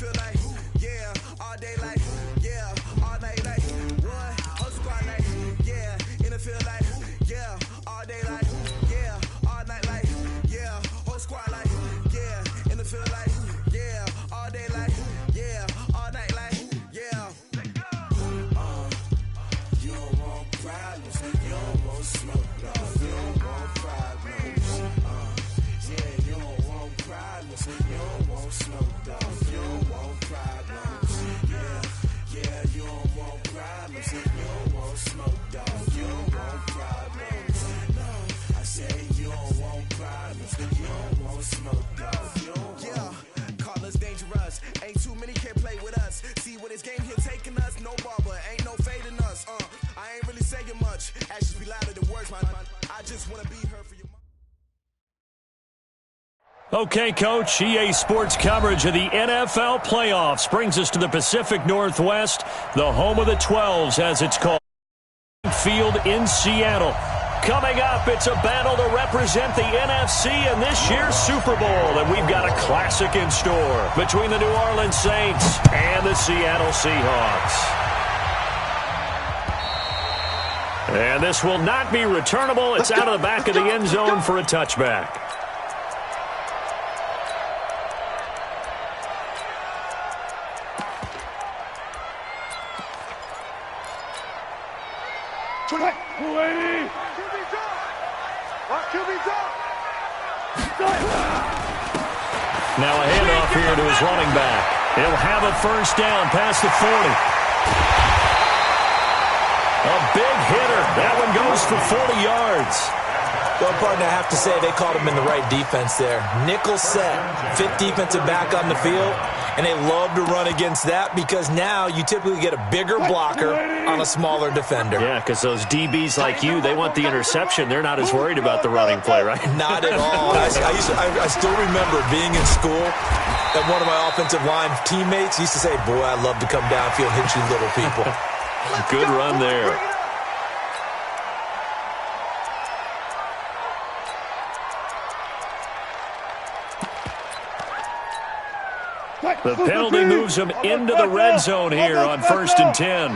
feel like, yeah, all day like, yeah, all night like, what? Whole squad like, yeah, in the field like, yeah, all day like, yeah, all night like, yeah, whole squad like, yeah, in the field like, yeah, all day like, yeah, all night like, yeah. You don't want problems, you don't want smoke, you don't want problems. Yeah, you don't want problems, you don't want smoke, you don't want problems. Yeah, you don't want problems, you don't want smoke, you don't want problems. No, I say you don't want problems, you don't want smoke, you don't want. Yeah, call us dangerous, ain't too many can play with us. See what this game here taking us, no barber, ain't no fading us. I ain't really saying much, actions be louder than words, man. I just wanna be heard for your. Okay, Coach, EA Sports coverage of the NFL playoffs brings us to the Pacific Northwest, the home of the 12s, as it's called. Field in Seattle. Coming up, it's a battle to represent the NFC in this year's Super Bowl, and we've got a classic in store between the New Orleans Saints and the Seattle Seahawks. And this will not be returnable. It's out of the back of the end zone for a touchback. Now a handoff here to his running back. He'll have a first down past the 40. A big hitter. That one goes for 40 yards. Well, partner, I have to say they called him in the right defense there. Nickel set, fifth defensive back on the field, and they love to run against that because now you typically get a bigger blocker on a smaller defender. Yeah, because those DBs like you, they want the interception. They're not as worried about the running play, right? Not at all. I still remember being in school, and one of my offensive line teammates used to say, boy, I'd love to come downfield and hit you little people. Good run there. The penalty moves him into the red zone here on 1st and 10.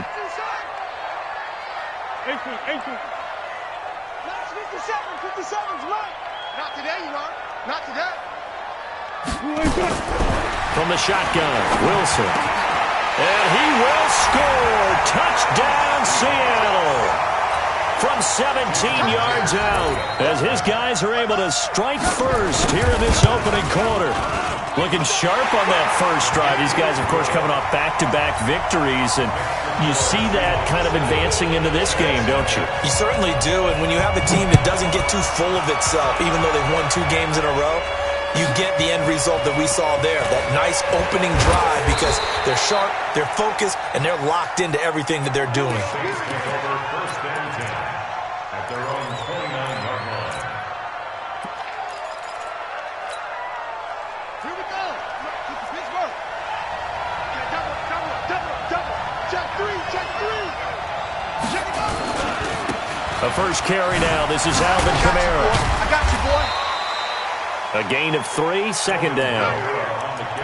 57's right. Not today, you know. Not today. From the shotgun, Wilson. And he will score. Touchdown, Seattle. From 17 yards out, as his guys are able to strike first here in this opening quarter. Looking sharp on that first drive. These guys, of course, coming off back-to-back victories, and you see that kind of advancing into this game, don't you? You certainly do, and when you have a team that doesn't get too full of itself, even though they've won 2 games in a row, you get the end result that we saw there, that nice opening drive, because they're sharp, they're focused, and they're locked into everything that they're doing. A first carry now. This is Alvin Kamara. I got you, boy. A gain of 3, second down.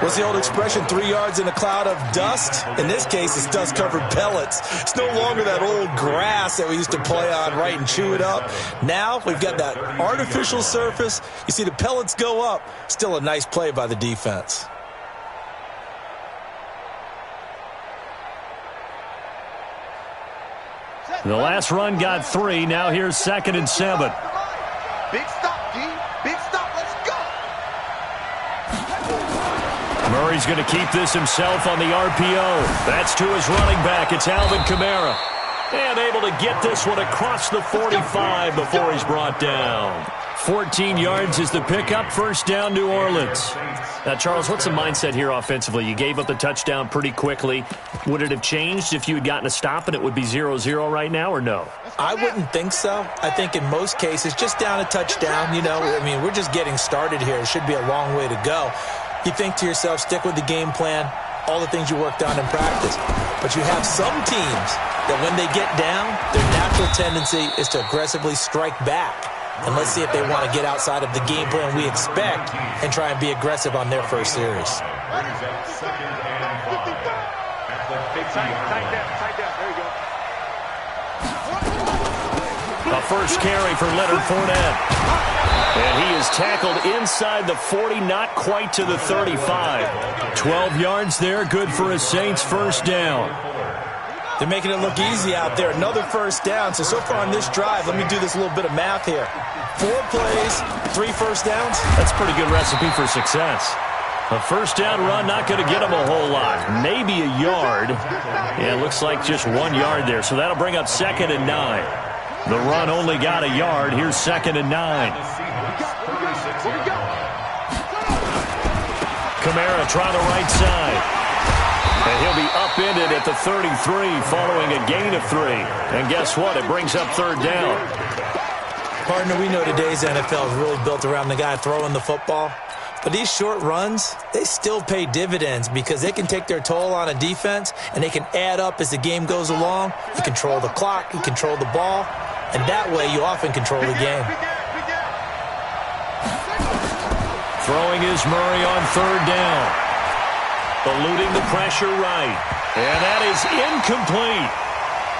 What's the old expression, 3 yards in a cloud of dust? In this case, it's dust-covered pellets. It's no longer that old grass that we used to play on, right, and chew it up. Now we've got that artificial surface. You see the pellets go up. Still a nice play by the defense. The last run got 3. Now here's 2nd and 7. Big stop, D. Big stop. Let's go. Murray's going to keep this himself on the RPO. That's to his running back. It's Alvin Kamara. And able to get this one across the 45 before he's brought down. 14 yards is the pickup. First down, New Orleans. Now, Charles, what's the mindset here offensively? You gave up the touchdown pretty quickly. Would it have changed if you had gotten a stop and it would be 0-0 right now, or no? I wouldn't think so. I think in most cases, just down a touchdown, you know, I mean, we're just getting started here. It should be a long way to go. You think to yourself, stick with the game plan, all the things you worked on in practice. But you have some teams that when they get down, their natural tendency is to aggressively strike back. And let's see if they want to get outside of the game plan we expect and try and be aggressive on their first series. Tight down. There you go. A first carry for Leonard Fournette. And he is tackled inside the 40, not quite to the 35. 12 yards there, good for a Saints first down. They're making it look easy out there. Another first down. So far on this drive, let me do this little bit of math here. 4 plays, 3 first downs. That's a pretty good recipe for success. A first down run, not going to get him a whole lot. Maybe a yard. Yeah, it looks like just 1 yard there. So that'll bring up 2nd and 9. The run only got a yard. Here's 2nd and 9. Kamara trying the right side. And he'll be upended at the 33 following a gain of 3. And guess what? It brings up 3rd down. Partner, we know today's NFL is really built around the guy throwing the football. But these short runs, they still pay dividends because they can take their toll on a defense and they can add up as the game goes along. You control the clock, you control the ball, and that way you often control the game. Throwing is Murray on 3rd down. Eluding the pressure right. And that is incomplete.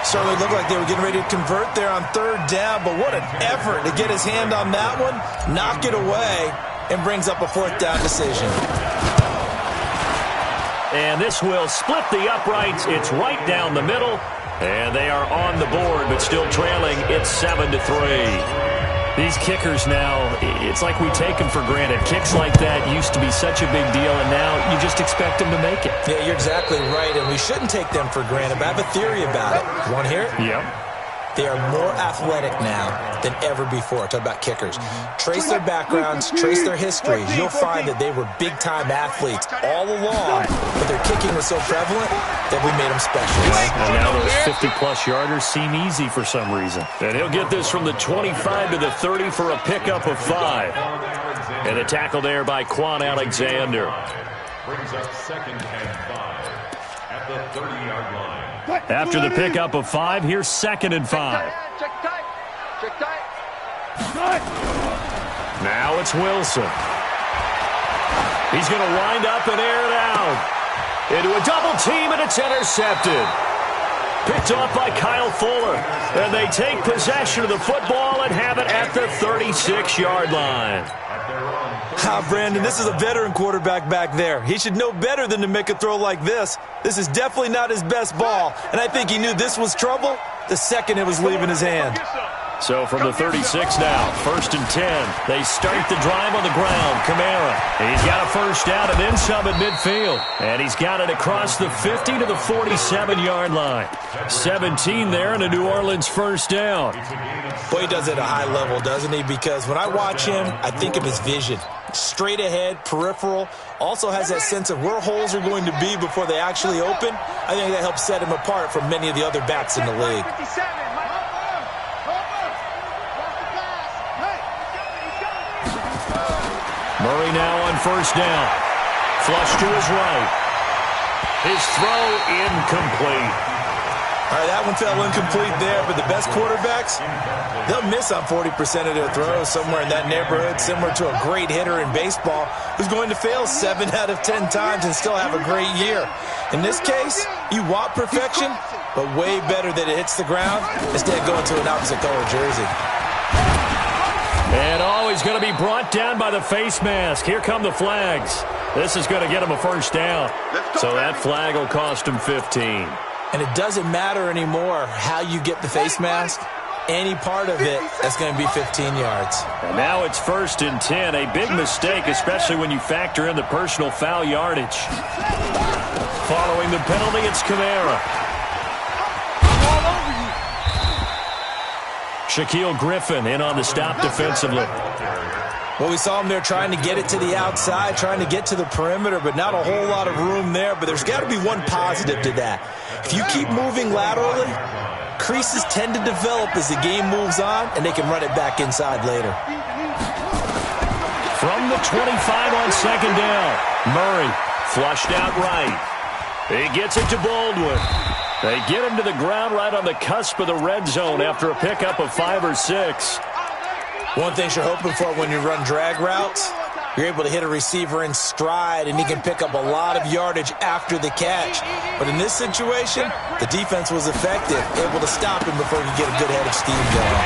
Certainly looked like they were getting ready to convert there on 3rd down, but what an effort to get his hand on that one, knock it away, and brings up a 4th down decision. And this will split the uprights. It's right down the middle. And they are on the board, but still trailing. It's 7-3. These kickers now, it's like we take them for granted. Kicks like that used to be such a big deal, and now you just expect them to make it. Yeah, you're exactly right, and we shouldn't take them for granted, but I have a theory about it. You want to hear it? Yep. They are more athletic now than ever before. Talk about kickers. Trace their backgrounds, trace their histories. You'll find that they were big-time athletes all along, but their kicking was so prevalent that we made them special. Right? And now those 50-plus yarders seem easy for some reason. And he'll get this from the 25 to the 30 for a pickup of 5. And a tackle there by Quan Alexander. Brings up 2nd and 5 at the 30-yard line. After the pickup of 5, here's 2nd and 5. Check tight. Now it's Wilson. He's going to wind up and air it out. Into a double team, and it's intercepted. Picked off by Kyle Fuller. And they take possession of the football and have it at the 36-yard line. Brandon, this is a veteran quarterback back there. He should know better than to make a throw like this. This is definitely not his best ball, and I think he knew this was trouble the second it was leaving his hand. So from the 36 now, 1st and 10. They start the drive on the ground. Kamara, he's got a first down and then some at midfield. And he's got it across the 50 to the 47-yard line. 17 there and a New Orleans first down. Boy, he does it at a high level, doesn't he? Because when I watch him, I think of his vision. Straight ahead, peripheral, also has that sense of where holes are going to be before they actually open. I think that helps set him apart from many of the other backs in the league. Murray now on first down. Flush to his right. His throw incomplete. All right, that one fell incomplete there, but the best quarterbacks, they'll miss on 40% of their throws somewhere in that neighborhood, similar to a great hitter in baseball who's going to fail 7 out of 10 times and still have a great year. In this case, you want perfection, but way better that it hits the ground instead of going to an opposite color jersey. And he's going to be brought down by the face mask. Here come the flags. This is going to get him a first down. So that flag will cost him 15. And it doesn't matter anymore how you get the face mask. Any part of it, that's going to be 15 yards. And now it's 1st and 10. A big mistake, especially when you factor in the personal foul yardage. Following the penalty, it's Kamara. Shaquille Griffin in on the stop defensively. Well, we saw him there trying to get it to the outside, trying to get to the perimeter, but not a whole lot of room there. But there's got to be one positive to that. If you keep moving laterally, creases tend to develop as the game moves on, and they can run it back inside later. From the 25 on second down, Murray flushed out right. He gets it to Baldwin. They get him to the ground right on the cusp of the red zone after a pickup of 5 or 6. One thing you're hoping for when you run drag routes, you're able to hit a receiver in stride, and he can pick up a lot of yardage after the catch. But in this situation, the defense was effective, able to stop him before he could get a good head of steam going.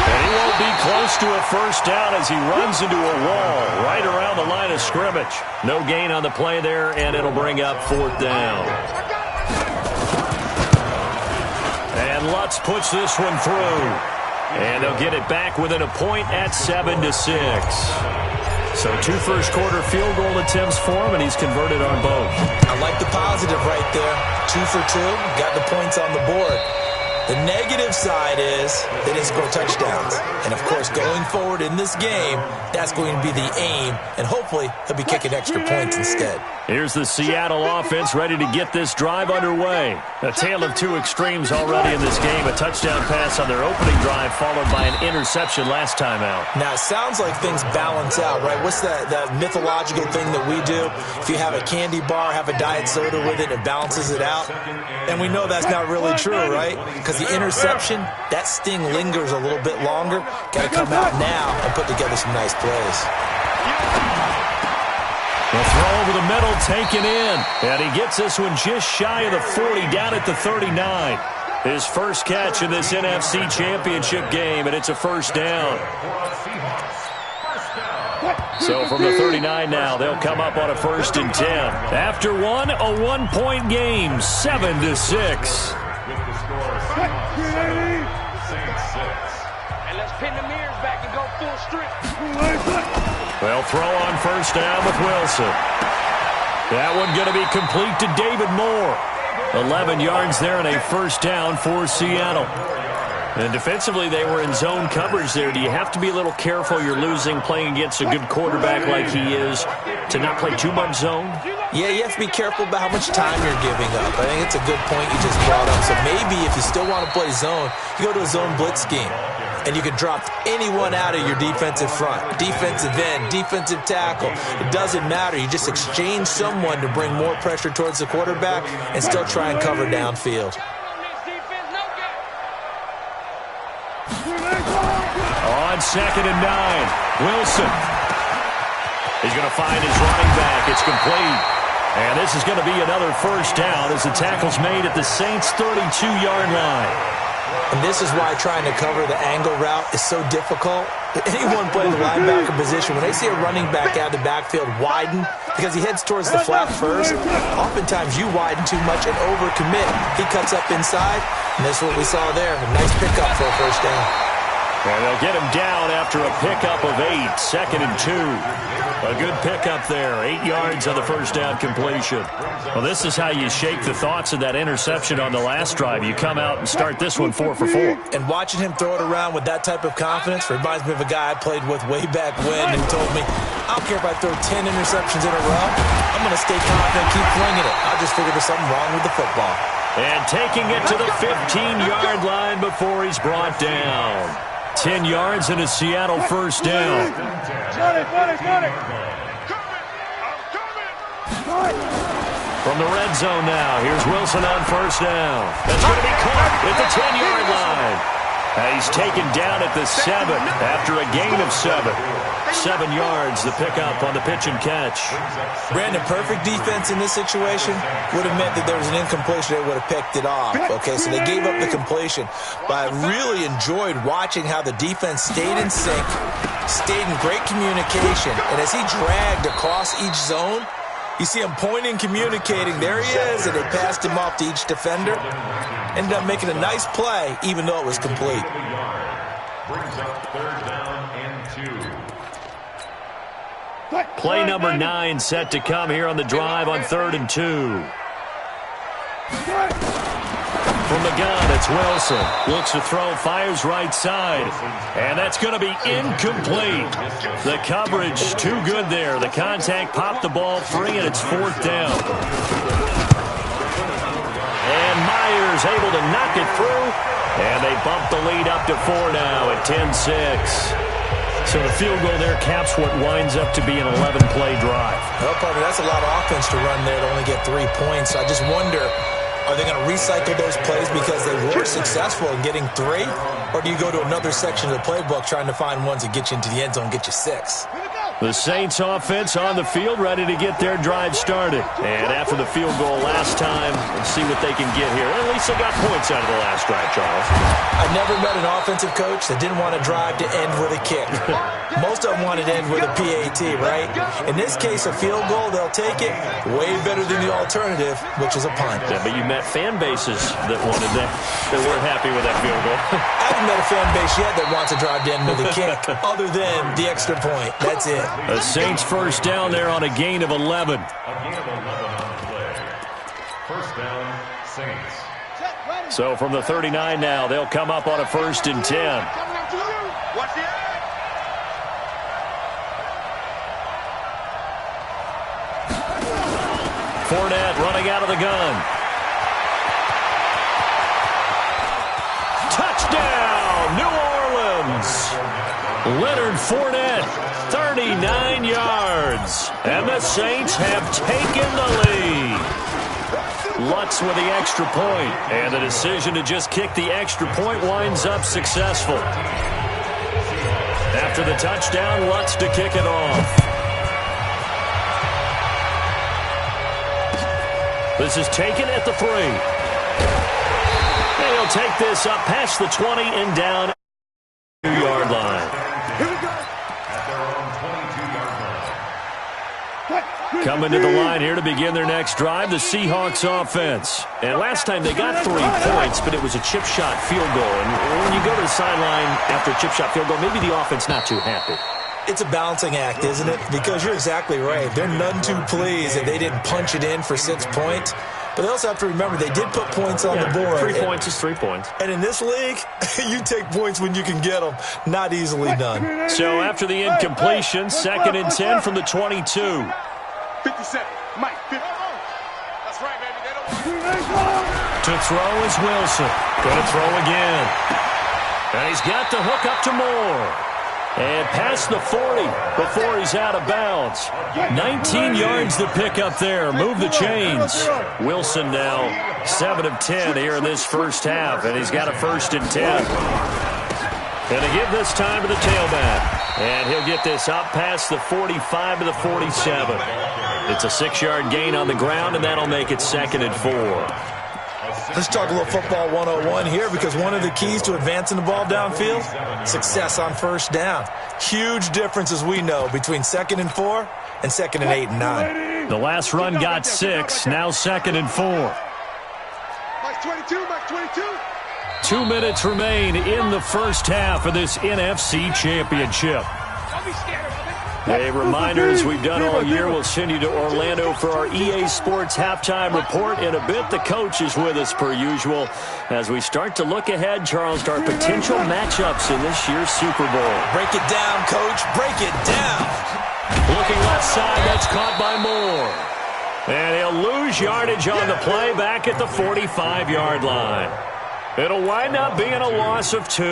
And he won't be close to a first down as he runs into a wall right around the line of scrimmage. No gain on the play there, and it'll bring up 4th down. And Lutz puts this one through. And they'll get it back within a point at 7-6. So 2 first-quarter field goal attempts for him, and he's converted on both. I like the positive right there. 2 for 2, got the points on the board. The negative side is they didn't score touchdowns. And, of course, going forward in this game, that's going to be the aim, and hopefully he'll be kicking extra points instead. Here's the Seattle offense ready to get this drive underway. A tale of 2 extremes already in this game. A touchdown pass on their opening drive followed by an interception last time out. Now, it sounds like things balance out, right? What's that mythological thing that we do? If you have a candy bar, have a diet soda with it, it balances it out. And we know that's not really true, right? Because the interception, that sting lingers a little bit longer. Got to come out now and put together some nice plays. The throw over the middle taken in. And he gets this one just shy of the 40, down at the 39. His first catch in this NFC Championship game, and it's a first down. So from the 39 now, they'll come up on a 1st and 10. After one, a 1-point game, 7-6. With the score, Saints 6. And let's pin the mirrors back and go full strip. They'll throw on first down with Wilson. That one going to be complete to David Moore. 11 yards there and a first down for Seattle. And defensively, they were in zone coverage there. Do you have to be a little careful? You're losing, playing against a good quarterback like he is, to not play too much zone? Yeah, you have to be careful about how much time you're giving up. I think it's a good point you just brought up. So maybe if you still want to play zone, you go to a zone blitz scheme. And you can drop anyone out of your defensive front. Defensive end, defensive tackle. It doesn't matter. You just exchange someone to bring more pressure towards the quarterback and still try and cover downfield. On 2nd and 9, Wilson. He's going to find his running back. It's complete. And this is going to be another first down as the tackle's made at the Saints' 32-yard line. And this is why trying to cover the angle route is so difficult. Anyone playing the linebacker position, when they see a running back out of the backfield widen, because he heads towards the flat first, oftentimes you widen too much and overcommit. He cuts up inside, and that's what we saw there. A nice pickup for a first down. And they'll get him down after a pickup of 8, 2nd and 2. A good pickup there, 8 yards on the first down completion. Well, this is how you shake the thoughts of that interception on the last drive. You come out and start this one 4 for 4. And watching him throw it around with that type of confidence reminds me of a guy I played with way back when who told me, I don't care if I throw 10 interceptions in a row. I'm going to stay confident and keep flinging it. I just figured there's something wrong with the football. And taking it to the 15-yard line before he's brought down. 10 yards and a Seattle first down. From the red zone now, here's Wilson on first down. That's going to be caught at the 10-yard line. He's taken down at the 7 after a gain of 7. 7 yards, the pickup on the pitch and catch. Brandon, perfect defense in this situation would have meant that there was an incompletion. They would have picked it off. Okay, so they gave up the completion. But I really enjoyed watching how the defense stayed in sync, stayed in great communication. And as he dragged across each zone, you see him pointing, communicating. There he is, and they passed him off to each defender. Ended up making a nice play, even though it was complete. Brings up 3rd down and 2. Play number 9 set to come here on the drive on 3rd and 2. From the gun, it's Wilson. Looks to throw, fires right side. And that's going to be incomplete. The coverage too good there. The contact popped the ball free, and it's 4th down. And Myers able to knock it through. And they bump the lead up to 4 now at 10-6. So the field goal there caps what winds up to be an 11-play drive. Well, partner, that's a lot of offense to run there to only get 3 points. I just wonder, Are they going to recycle those plays because they were successful in getting 3? Or do you go to another section of the playbook trying to find ones that get you into the end zone and get you 6? The Saints offense on the field, ready to get their drive started. And after the field goal last time, let's see what they can get here. At least they got points out of the last drive, Charles. I never met an offensive coach that didn't want to drive to end with a kick. Most of them wanted to end with a PAT, right? In this case, a field goal, they'll take it. Way better than the alternative, which is a punt. Yeah, but you met fan bases that wanted that weren't happy with that field goal. I haven't met a fan base yet that wants to drive to end with a kick, other than the extra point. That's it. The Saints first down there on a gain of 11. A gain of 11 on the play. First down, Saints. So from the 39 now, they'll come up on a 1st and 10. Watch the eye. Fournette running out of the gun. Touchdown, New Orleans. Leonard Fournette, 39 yards. And the Saints have taken the lead. Lutz with the extra point. And the decision to just kick the extra point winds up successful. After the touchdown, Lutz to kick it off. This is taken at the 3. And he'll take this up past the 20 and down at the 2-yard line. Coming to the line here to begin their next drive, the Seahawks offense. And last time they got 3 points, but it was a chip shot field goal. And when you go to the sideline after a chip shot field goal, maybe the offense not too happy. It's a balancing act, isn't it? Because you're exactly right. They're none too pleased that they didn't punch it in for 6 points. But they also have to remember they did put points on the board. 3 points is 3 points. And in this league, you take points when you can get them. Not easily done. So after the incompletion, 2nd and 10 from the 22. 57. Mike, 50. That's right, baby. They don't To throw is Wilson. Going to throw again. And he's got the hook up to Moore. And past the 40 before he's out of bounds. 19 yards to pick up there. Move the chains. Wilson now 7 of 10 here in this first half. And he's got a 1st and 10. Going to give this time to the tailback. And he'll get this up past the 45 to the 47. It's a 6-yard gain on the ground, and that'll make it 2nd and 4. Let's talk a little football 101 here, because one of the keys to advancing the ball downfield, success on 1st down. Huge difference, as we know, between 2nd and 4 and 2nd and 8 and 9. The last run got 6, now 2nd and 4. Mike 22, Mike 22. 2 minutes remain in the first half of this NFC Championship. Don't be scared of it. A reminder, as we've done all year, we'll send you to Orlando for our EA Sports halftime report. In a bit, the coach is with us per usual as we start to look ahead, Charles, to our potential matchups in this year's Super Bowl. Break it down, Coach. Break it down. Looking left side, that's caught by Moore. And he'll lose yardage on the play back at the 45-yard line. It'll wind up being a loss of 2.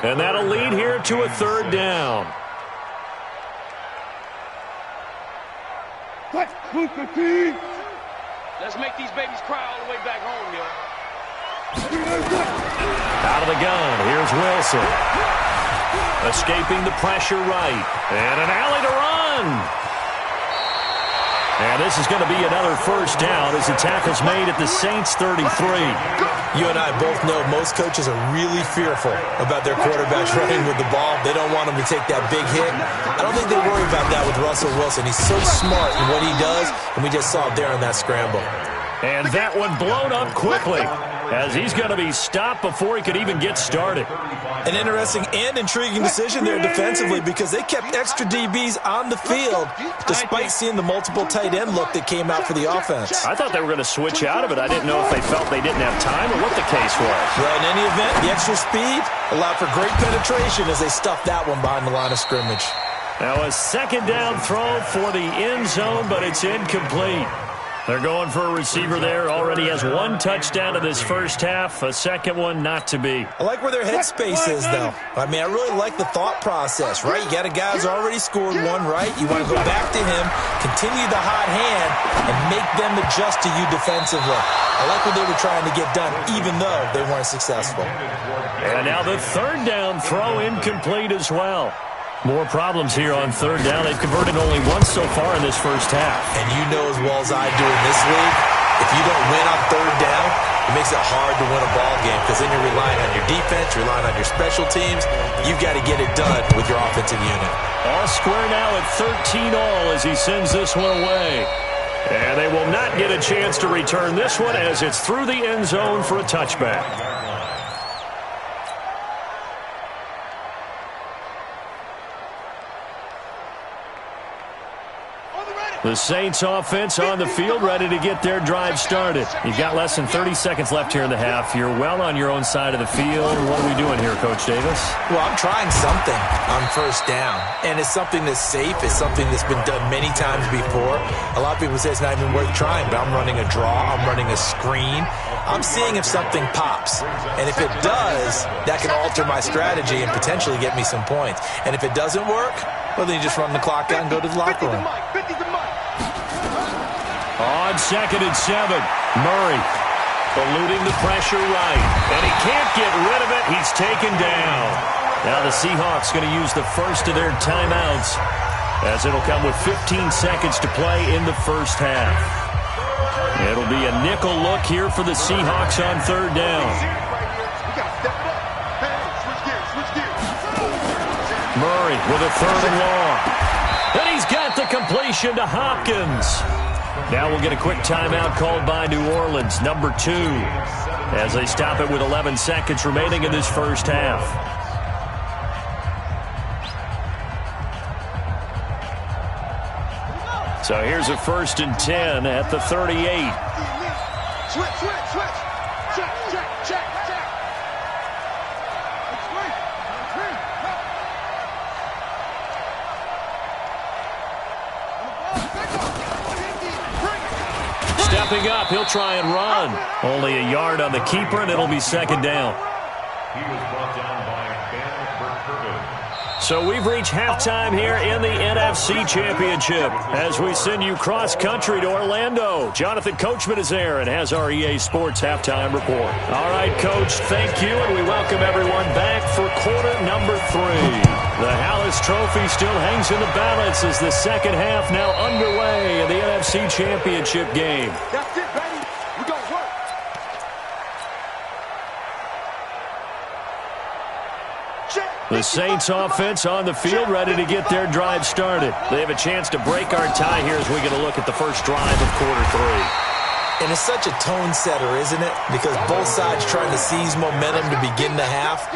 And that'll lead here to a 3rd down. Let's make these babies cry all the way back home, yo. Out of the gun, here's Wilson. Escaping the pressure right. And an alley to run. And this is going to be another 1st down as the tackle's made at the Saints 33. You and I both know most coaches are really fearful about their quarterbacks running with the ball. They don't want them to take that big hit. I don't think they worry about that with Russell Wilson. He's so smart in what he does, and we just saw it there on that scramble. And that one blown up quickly as he's going to be stopped before he could even get started. An interesting and intriguing decision there defensively, because they kept extra DBs on the field despite seeing the multiple tight end look that came out for the offense. I thought they were going to switch out of it. I didn't know if they felt they didn't have time or what the case was. Well, in any event, the extra speed allowed for great penetration as they stuffed that one behind the line of scrimmage. Now a 2nd down throw for the end zone, but it's incomplete. They're going for a receiver there. Already has one touchdown in this first half. A second one not to be. I like where their headspace is, though. I mean, I really like the thought process, right? You got a guy who's already scored one, right? You want to go back to him, continue the hot hand, and make them adjust to you defensively. I like what they were trying to get done, even though they weren't successful. And now the third down throw incomplete as well. More problems here on third down. They've converted only once so far in this first half. And you know as well as I do in this league, if you don't win on third down, it makes it hard to win a ball game because then you're relying on your defense, you're relying on your special teams. You've got to get it done with your offensive unit. All square now at 13 all as he sends this one away. And they will not get a chance to return this one as it's through the end zone for a touchback. The Saints offense on the field, ready to get their drive started. You've got less than 30 seconds left here in the half. You're well on your own side of the field. What are we doing here, Coach Davis? Well, I'm trying something on first down, and it's something that's safe. It's something that's been done many times before. A lot of people say it's not even worth trying, but I'm running a draw. I'm running a screen. I'm seeing if something pops, and if it does, that can alter my strategy and potentially get me some points. And if it doesn't work, well, then you just run the clock out and go to the locker room. On 2nd and 7, Murray eluding the pressure right, and he can't get rid of it. He's taken down. Now the Seahawks going to use the first of their timeouts as it'll come with 15 seconds to play in the first half. It'll be a nickel look here for the Seahawks on third down. Murray with a third and long. And he's got the completion to Hopkins. Now we'll get a quick timeout called by New Orleans, number 2, as they stop it with 11 seconds remaining in this first half. So here's a 1st and 10 at the 38. Switch. Check. Stepping up, he'll try and run. Only a yard on the keeper, and it'll be 2nd down. He was brought down by Ben Burkirby. So we've reached halftime here in the NFC Championship as we send you cross-country to Orlando. Jonathan Coachman is there and has our EA Sports Halftime Report. All right, Coach, thank you, and we welcome everyone back for quarter number 3. The Hallis Trophy still hangs in the balance as the second half now underway in the NFC Championship game. That's it, baby. We gonna work. The Saints offense on the field ready to get their drive started. They have a chance to break our tie here as we get a look at the first drive of quarter 3. And it's such a tone setter, isn't it? Because both sides trying to seize momentum to begin the half.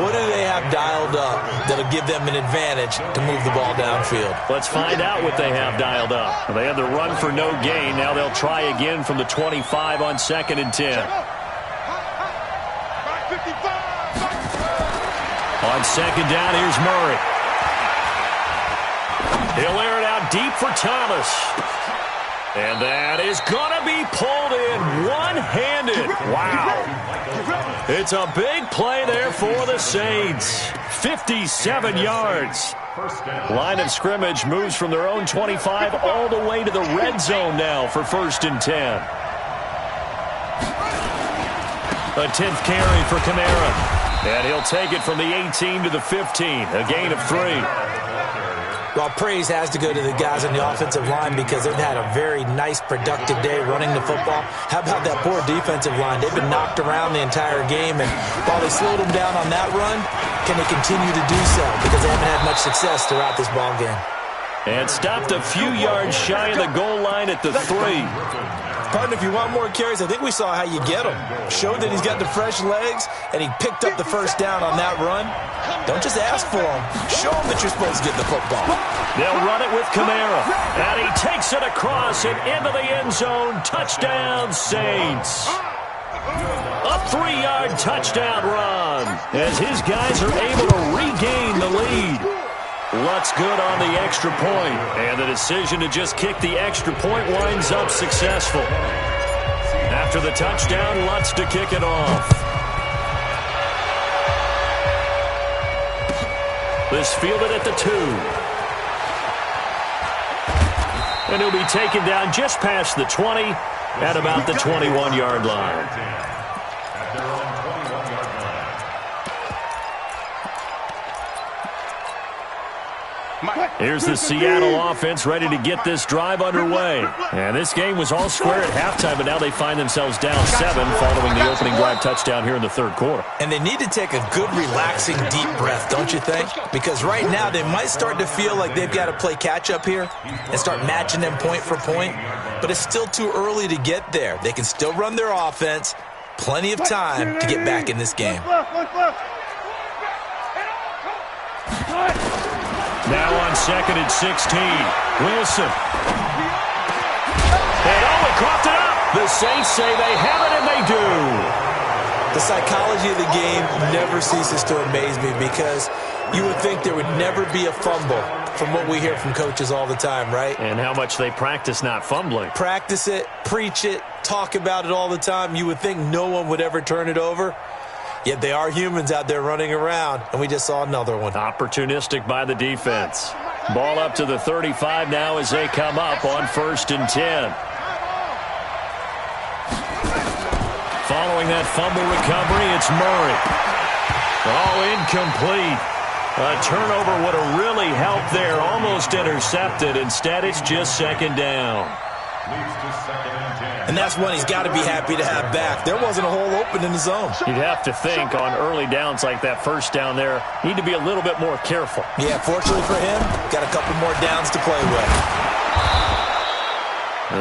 What do they have dialed up that'll give them an advantage to move the ball downfield? Let's find out what they have dialed up. They had the run for no gain. Now they'll try again from the 25 on 2nd and 10. On 2nd down, here's Murray. He'll air it out deep for Thomas. And that is going to be pulled in one-handed. Wow. It's a big play there for the Saints. 57 yards. Line of scrimmage moves from their own 25 all the way to the red zone now for 1st and 10. A 10th carry for Kamara. And he'll take it from the 18 to the 15, a gain of 3. Well, praise has to go to the guys on the offensive line because they've had a very nice, productive day running the football. How about that poor defensive line? They've been knocked around the entire game, and while they slowed them down on that run, can they continue to do so? Because they haven't had much success throughout this ball game. And stopped a few yards shy of the goal line at the 3. Partner, if you want more carries, I think we saw how you get them. Showed that he's got the fresh legs, and he picked up the first down on that run. Don't just ask for them. Show them that you're supposed to get the football. They'll run it with Kamara. And he takes it across and into the end zone. Touchdown, Saints. A 3-yard touchdown run as his guys are able to regain the lead. Lutz good on the extra point, and the decision to just kick the extra point winds up successful. After the touchdown, Lutz to kick it off. This fielded at the 2. And he'll be taken down just past the 20 at about the 21-yard line. Here's the Seattle offense ready to get this drive underway. And this game was all square at halftime, but now they find themselves down 7 following the opening drive touchdown here in the third quarter. And they need to take a good, relaxing, deep breath, don't you think? Because right now they might start to feel like they've got to play catch-up here and start matching them point for point. But it's still too early to get there. They can still run their offense. Plenty of time to get back in this game. Now on 2nd and 16. Wilson. And Owen coughed it up. The Saints say they have it, and they do. The psychology of the game never ceases to amaze me because you would think there would never be a fumble from what we hear from coaches all the time, right? And how much they practice not fumbling. Practice it, preach it, talk about it all the time. You would think no one would ever turn it over. Yet they are humans out there running around, and we just saw another one. Opportunistic by the defense. Ball up to the 35 now as they come up on 1st and 10. Following that fumble recovery, it's Murray. Oh, incomplete. A turnover would have really helped there. Almost intercepted. Instead, it's just 2nd down. And that's one he's got to be happy to have back. There wasn't a hole open in the zone. You'd have to think on early downs like that first down there, need to be a little bit more careful. Yeah, fortunately for him, got a couple more downs to play with.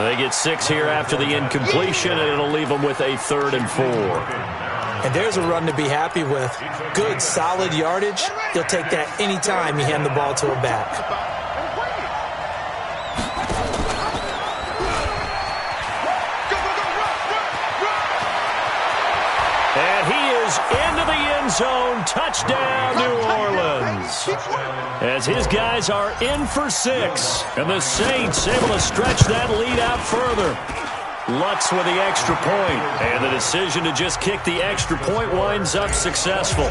They get 6 here after the incompletion, and it'll leave them with a 3rd and 4. And there's a run to be happy with. Good, solid yardage. He'll take that anytime you hand the ball to a back. Into the end zone, touchdown, New Orleans. As his guys are in for 6, and the Saints able to stretch that lead out further. Lutz with the extra point, and the decision to just kick the extra point winds up successful.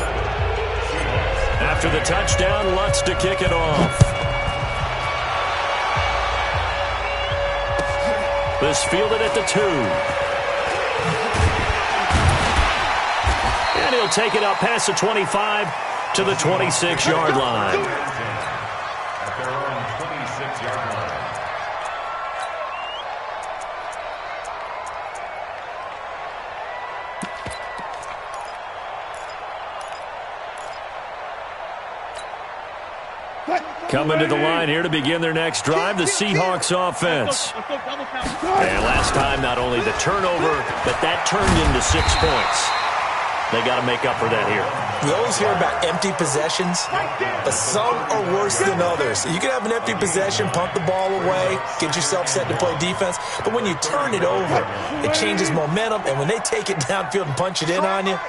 After the touchdown, Lutz to kick it off. This fielded at the 2. And he'll take it up past the 25 to the 26-yard line. At their own 26-yard line. Coming to the line here to begin their next drive, the Seahawks offense. And last time, not only the turnover, but that turned into 6 points. They got to make up for that here. You always hear about empty possessions, but some are worse than others. You can have an empty possession, punt the ball away, get yourself set to play defense, but when you turn it over, it changes momentum, and when they take it downfield and punch it in on you,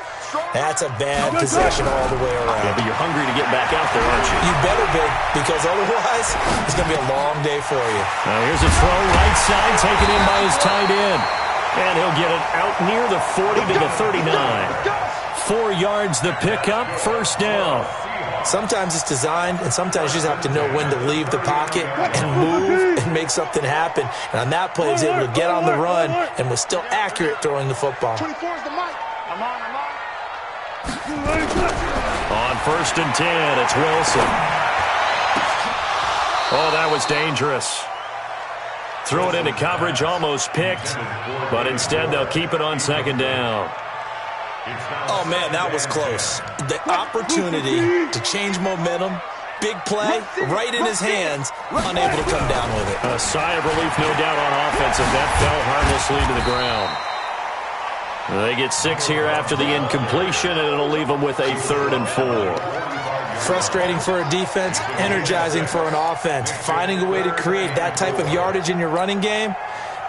that's a bad possession all the way around. Yeah, but you're hungry to get back out there, aren't you? You better be, because otherwise, it's going to be a long day for you. Now here's a throw right side, taken in by his tight end. And he'll get it out near the 40 to the 39. 4 yards the pickup, 1st down. Sometimes it's designed, and sometimes you just have to know when to leave the pocket and move and make something happen. And on that play, he was able to get on the run and was still accurate throwing the football. 24 is the mic. I'm on. On 1st and 10, it's Wilson. Oh, that was dangerous. Threw it into coverage, almost picked, but instead they'll keep it on 2nd down. Oh, man, that was close. The opportunity to change momentum, big play, right in his hands, unable to come down with it. A sigh of relief, no doubt, on offense, and that fell harmlessly to the ground. They get 6 here after the incompletion, and it'll leave them with a 3rd and 4. Frustrating for a defense, energizing for an offense. Finding a way to create that type of yardage in your running game,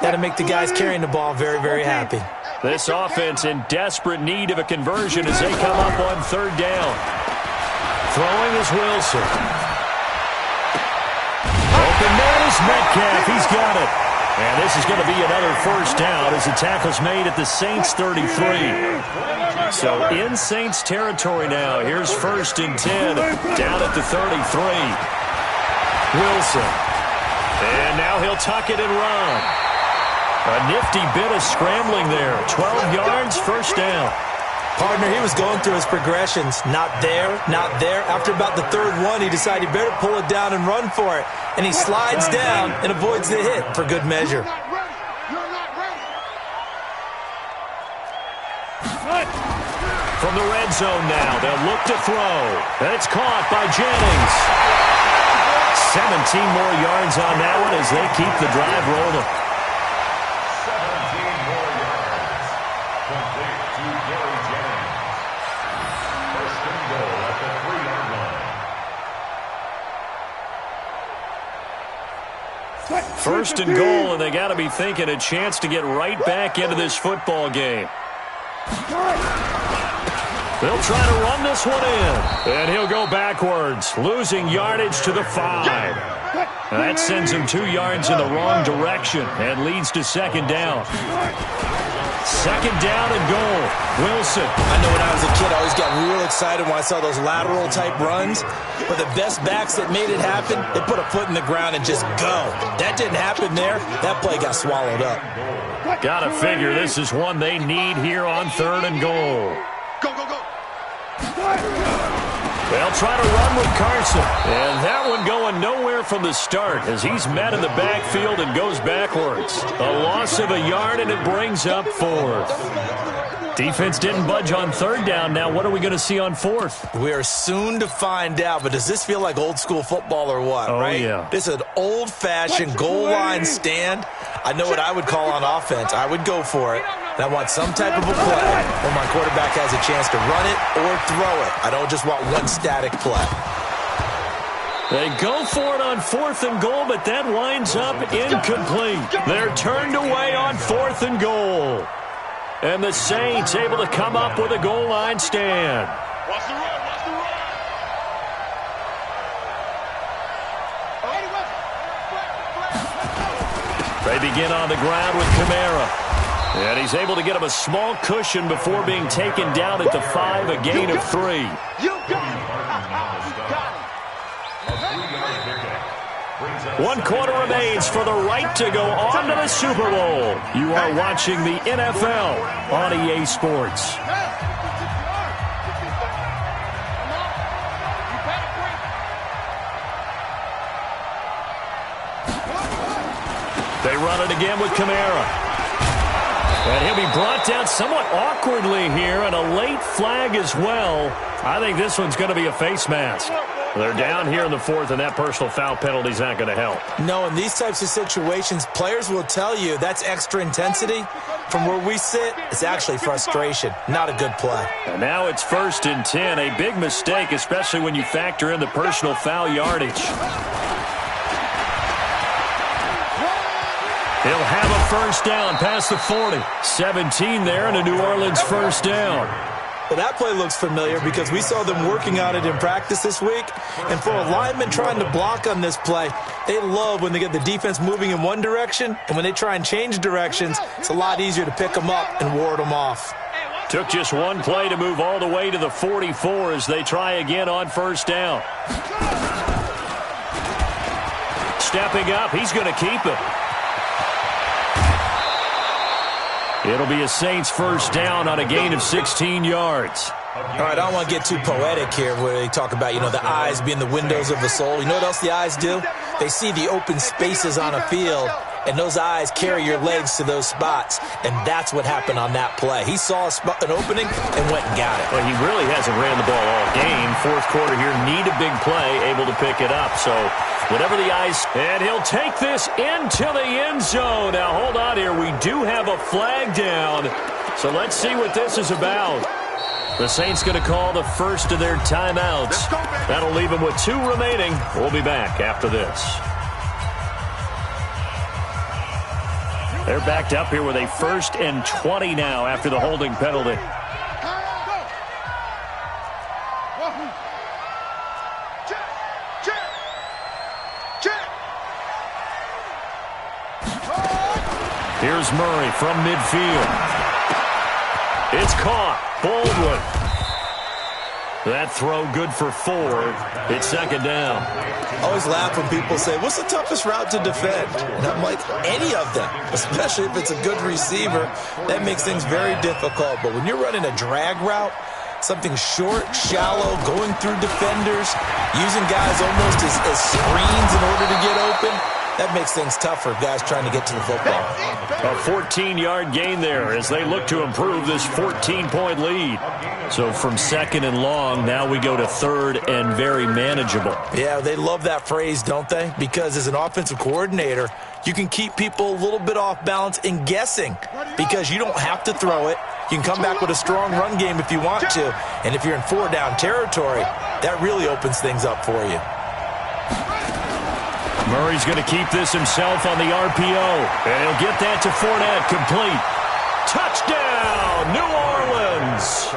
that'll make the guys carrying the ball very, very happy. This offense in desperate need of a conversion as they come up on 3rd down. Throwing is Wilson. And that is Metcalf. He's got it. And this is going to be another first down as the tackle's made at the Saints 33. So in Saints territory now. Here's 1st and 10 down at the 33. Wilson. And now he'll tuck it and run. A nifty bit of scrambling there. 12 yards, first down. Partner, he was going through his progressions. Not there, not there. After about the 3rd one, he decided he better pull it down and run for it. And he slides down and avoids the hit for good measure. From the red zone now, they'll look to throw. And it's caught by Jennings. 17 more yards on that one as they keep the drive rolling. 17 more yards. Complete to Gary Jennings. 1st and goal at the 3-yard line. 1st and goal, and they got to be thinking a chance to get right back into this football game. They'll try to run this one in. And he'll go backwards, losing yardage to the 5. That sends him 2 yards in the wrong direction and leads to 2nd down. 2nd down and goal. Wilson. I know when I was a kid, I always got real excited when I saw those lateral-type runs. But the best backs that made it happen, they put a foot in the ground and just go. That didn't happen there. That play got swallowed up. Gotta figure this is one they need here on 3rd and goal. Go, go, go. They'll try to run with Carson. And that one going nowhere from the start as he's met in the backfield and goes backwards. A loss of a yard, and it brings up 4th. Defense didn't budge on 3rd down. Now what are we going to see on 4th? We are soon to find out, but does this feel like old school football or what, right? Yeah. This is an old-fashioned goal line stand. I know what I would call on offense. I would go for it. And I want some type of a play where my quarterback has a chance to run it or throw it. I don't just want one static play. They go for it on 4th and goal, but that winds up incomplete. They're turned away on 4th and goal. And the Saints able to come up with a goal line stand. Watch the run, watch the run. They begin on the ground with Kamara. And he's able to get him a small cushion before being taken down at the 5, a gain of 3. You got it. 1 quarter remains for the right to go on to the Super Bowl. You are watching the NFL on EA Sports. They run it again with Kamara. And he'll be brought down somewhat awkwardly here, and a late flag as well. I think this one's going to be a face mask. They're down here in the 4th, and that personal foul penalty is not going to help. No, in these types of situations, players will tell you that's extra intensity. From where we sit, it's actually frustration. Not a good play. And now it's 1st and 10. A big mistake, especially when you factor in the personal foul yardage. He'll have a first down past the 40. 17 there and a New Orleans first down. Well, that play looks familiar because we saw them working on it in practice this week. And for a lineman trying to block on this play, they love when they get the defense moving in one direction. And when they try and change directions, it's a lot easier to pick them up and ward them off. Took just one play to move all the way to the 44 as they try again on first down. Stepping up, he's going to keep it. It'll be a Saints first down on a gain of 16 yards. All right, I don't want to get too poetic here where they talk about, the eyes being the windows of the soul. You know what else the eyes do? They see the open spaces on a field, and those eyes carry your legs to those spots, and that's what happened on that play. He saw an opening and went and got it. Well, he really hasn't ran the ball all game. 4th quarter here, need a big play, able to pick it up. So whatever the eyes, and he'll take this into the end zone. Now, hold on here. We do have a flag down, so let's see what this is about. The Saints going to call the first of their timeouts. That'll leave them with 2 remaining. We'll be back after this. They're backed up here with a 1st and 20 now after the holding penalty. Here's Murray from midfield. It's caught. Baldwin. That throw good for 4. It's second down. I always laugh when people say, what's the toughest route to defend? And I'm like, any of them, especially if it's a good receiver. That makes things very difficult. But when you're running a drag route, something short, shallow, going through defenders, using guys almost as screens in order to get open, that makes things tough for guys trying to get to the football. A 14-yard gain there as they look to improve this 14-point lead. So from second and long, now we go to third and very manageable. Yeah, they love that phrase, don't they? Because as an offensive coordinator, you can keep people a little bit off balance and guessing because you don't have to throw it. You can come back with a strong run game if you want to. And if you're in 4-down territory, that really opens things up for you. Murray's going to keep this himself on the RPO. And he'll get that to Fournette, complete. Touchdown, New Orleans.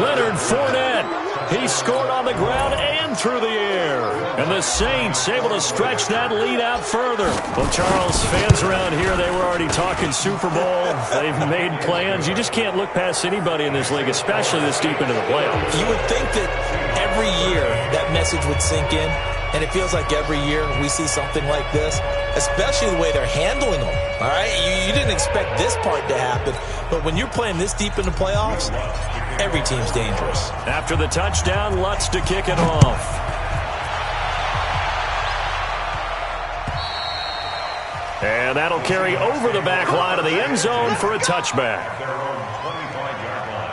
Leonard Fournette. He scored on the ground and through the air. And the Saints able to stretch that lead out further. Well, Charles, fans around here, they were already talking Super Bowl. They've made plans. You just can't look past anybody in this league, especially this deep into the playoffs. You would think that every year that message would sink in. And it feels like every year we see something like this, especially the way they're handling them. All right, you didn't expect this part to happen, but when you're playing this deep in the playoffs, every team's dangerous. After the touchdown, Lutz to kick it off. And that'll carry over the back line of the end zone for a touchback. They're on 25-yard line.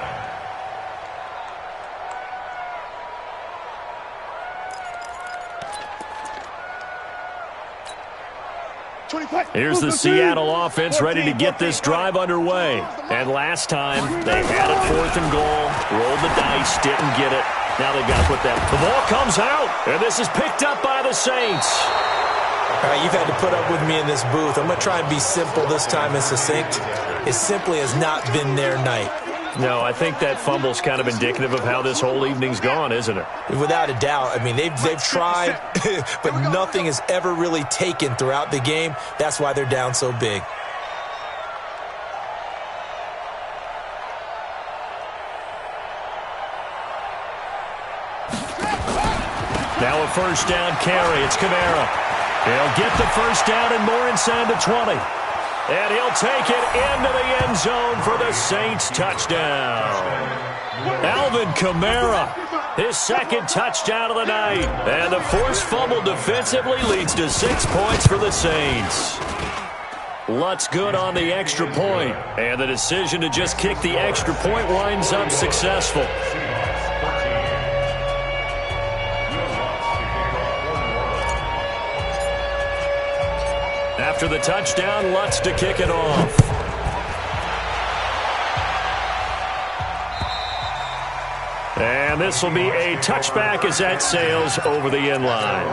Here's the Seattle offense ready to get this drive underway. And last time, they had it 4th and goal, rolled the dice, didn't get it. Now they've got to put that. The ball comes out, and this is picked up by the Saints. All right, you've had to put up with me in this booth. I'm going to try and be simple this time and succinct. It simply has not been their night. No, I think that fumble's kind of indicative of how this whole evening's gone, isn't it? Without a doubt. I mean, they've tried, but nothing has ever really taken throughout the game. That's why they're down so big. Now a first down carry. It's Kamara. He'll get the first down and more inside the 20. And he'll take it into the end zone for the Saints touchdown. Alvin Kamara, his second touchdown of the night. And the forced fumble defensively leads to 6 points for the Saints. Lutz good on the extra point. And the decision to just kick the extra point winds up successful. After the touchdown, Lutz to kick it off. And this will be a touchback as that sails over the end line.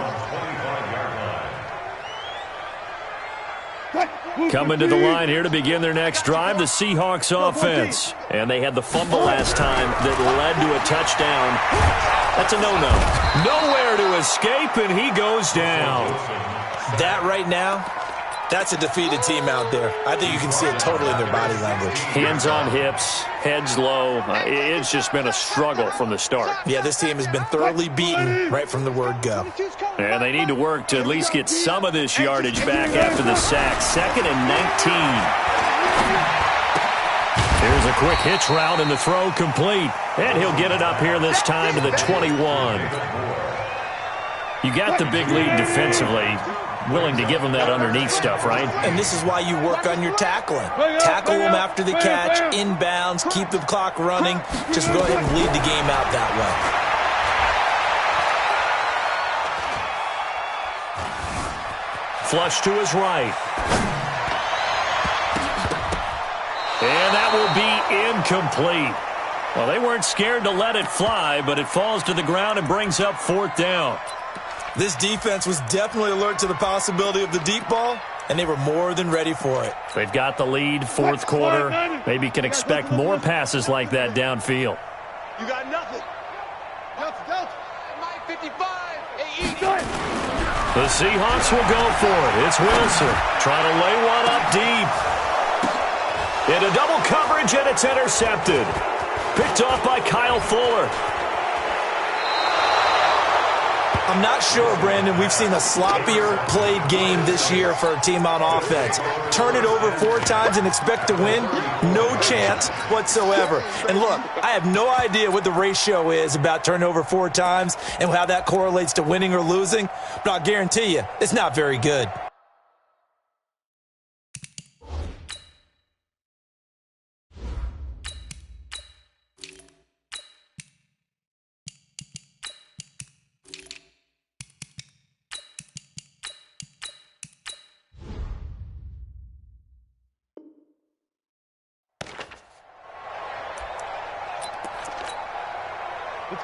Coming to the line here to begin their next drive, the Seahawks offense. And they had the fumble last time that led to a touchdown. That's a no-no. Nowhere to escape, and he goes down. That right now, that's a defeated team out there. I think you can see it totally in their body language. Hands on hips, heads low. It's just been a struggle from the start. Yeah, this team has been thoroughly beaten right from the word go. And they need to work to at least get some of this yardage back after the sack. 2nd and 19. Here's a quick hitch route and the throw complete. And he'll get it up here this time to the 21. You got the big lead defensively. Willing to give them that underneath stuff, right? And this is why you work on your tackling. Tackle them after the catch, inbounds, keep the clock running. Just go ahead and lead the game out that way. Flush to his right. And that will be incomplete. Well, they weren't scared to let it fly, but it falls to the ground and brings up 4th down. This defense was definitely alert to the possibility of the deep ball, and they were more than ready for it. They've got the lead, 4th quarter. Maybe can expect more passes like that downfield. You got nothing. My 55. The Seahawks will go for it. It's Wilson trying to lay one up deep. Into double coverage, and it's intercepted. Picked off by Kyle Fuller. I'm not sure, Brandon, we've seen a sloppier played game this year for a team on offense. Turn it over 4 times and expect to win? No chance whatsoever. And look, I have no idea what the ratio is about turning over 4 times and how that correlates to winning or losing, but I'll guarantee you, it's not very good.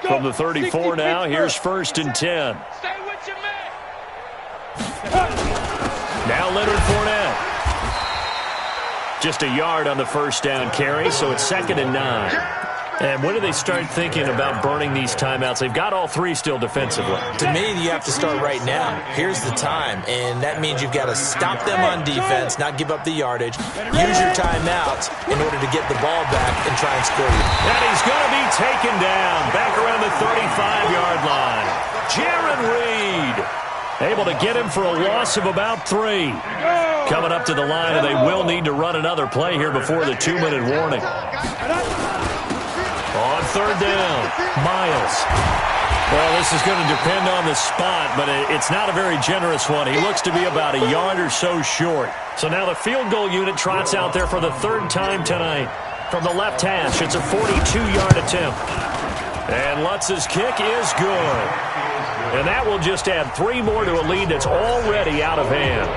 From the 34 now, here's 1st and 10. Stay with your man. Now Leonard Fournette. Just a yard on the first down carry, so it's 2nd and 9. And when do they start thinking about burning these timeouts? They've got all 3 still defensively. To me, you have to start right now. Here's the time, and that means you've got to stop them on defense, not give up the yardage, use your timeouts in order to get the ball back and try and score you. And he's going to be taken down back around the 35-yard line. Jarran Reed able to get him for a loss of about 3. Coming up to the line, and they will need to run another play here before the 2-minute warning. On 3rd down, Miles. Well, this is going to depend on the spot, but it's not a very generous one. He looks to be about a yard or so short. So now the field goal unit trots out there for the 3rd time tonight. From the left hash, it's a 42-yard attempt. And Lutz's kick is good. And that will just add 3 more to a lead that's already out of hand.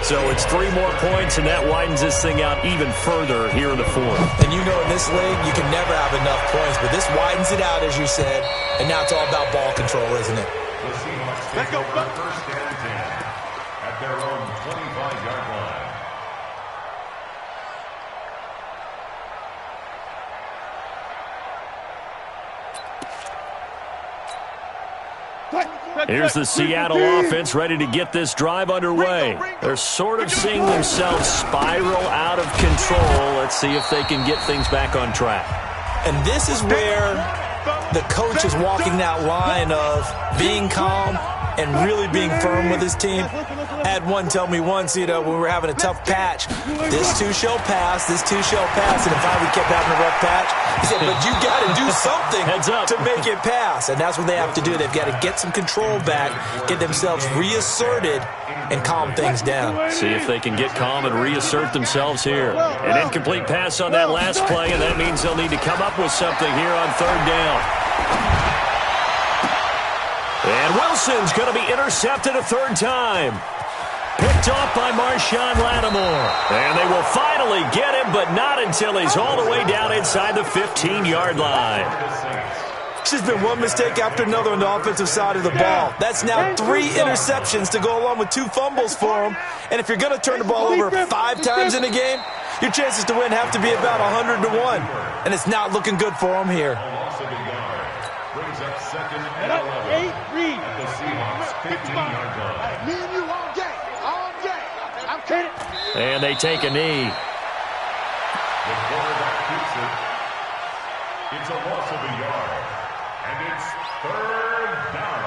So it's 3 more points, and that widens this thing out even further here in the 4th. And you know in this league, you can never have enough points, but this widens it out, as you said, and now it's all about ball control, isn't it? The Seahawks take over 1st and 10 at their own 25-yard line. Here's the Seattle offense ready to get this drive underway. They're sort of seeing themselves spiral out of control. Let's see if they can get things back on track. And this is where the coach is walking that line of being calm and really being firm with his team. I had one tell me once, when we were having a tough patch, this too shall pass, this too shall pass. And if I would kept having a rough patch, he said, but you got to do something to make it pass. And that's what they have to do. They've got to get some control back, get themselves reasserted, and calm things down. See if they can get calm and reassert themselves here. An incomplete pass on that last play, and that means they'll need to come up with something here on 3rd down. And Wilson's going to be intercepted a 3rd time. Picked off by Marshawn Lattimore. And they will finally get him, but not until he's all the way down inside the 15-yard line. It's just been one mistake after another on the offensive side of the ball. That's now 3 interceptions to go along with 2 fumbles for him. And if you're going to turn the ball over 5 times in a game, your chances to win have to be about 100 to 1. And it's not looking good for him here. Brings up 2nd and 11 at the Seahawks 15-yard line. Me and you all day. All day. I'm kidding. And they take a knee. The quarterback keeps it. It's a loss of a yard. And it's 3rd down.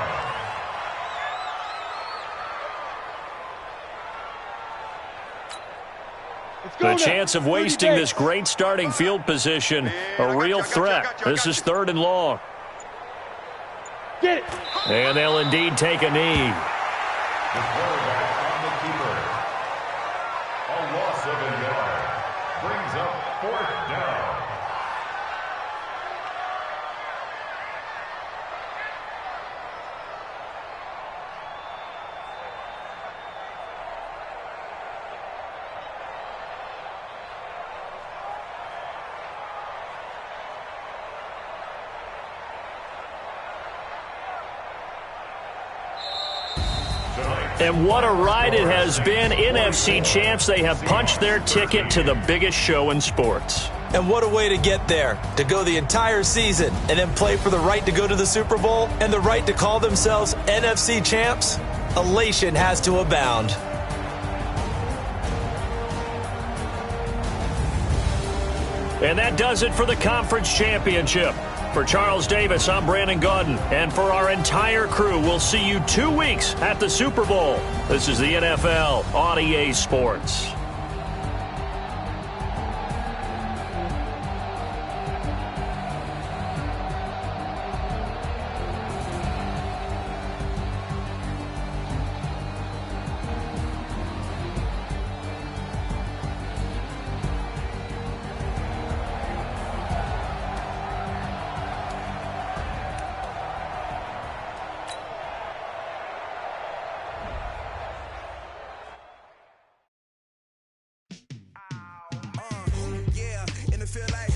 The chance of wasting this great starting field position, a real threat. This is 3rd and long. Get it. And they'll indeed take a knee. The quarterback on the keeper. A loss of a yard. Brings up 4th down. And what a ride it has been. NFC champs, they have punched their ticket to the biggest show in sports. And what a way to get there, to go the entire season and then play for the right to go to the Super Bowl and the right to call themselves NFC champs. Elation has to abound. And that does it for the conference championship. For Charles Davis, I'm Brandon Gaudin. And for our entire crew, we'll see you 2 weeks at the Super Bowl. This is the NFL on EA Sports. Yeah, and it feel like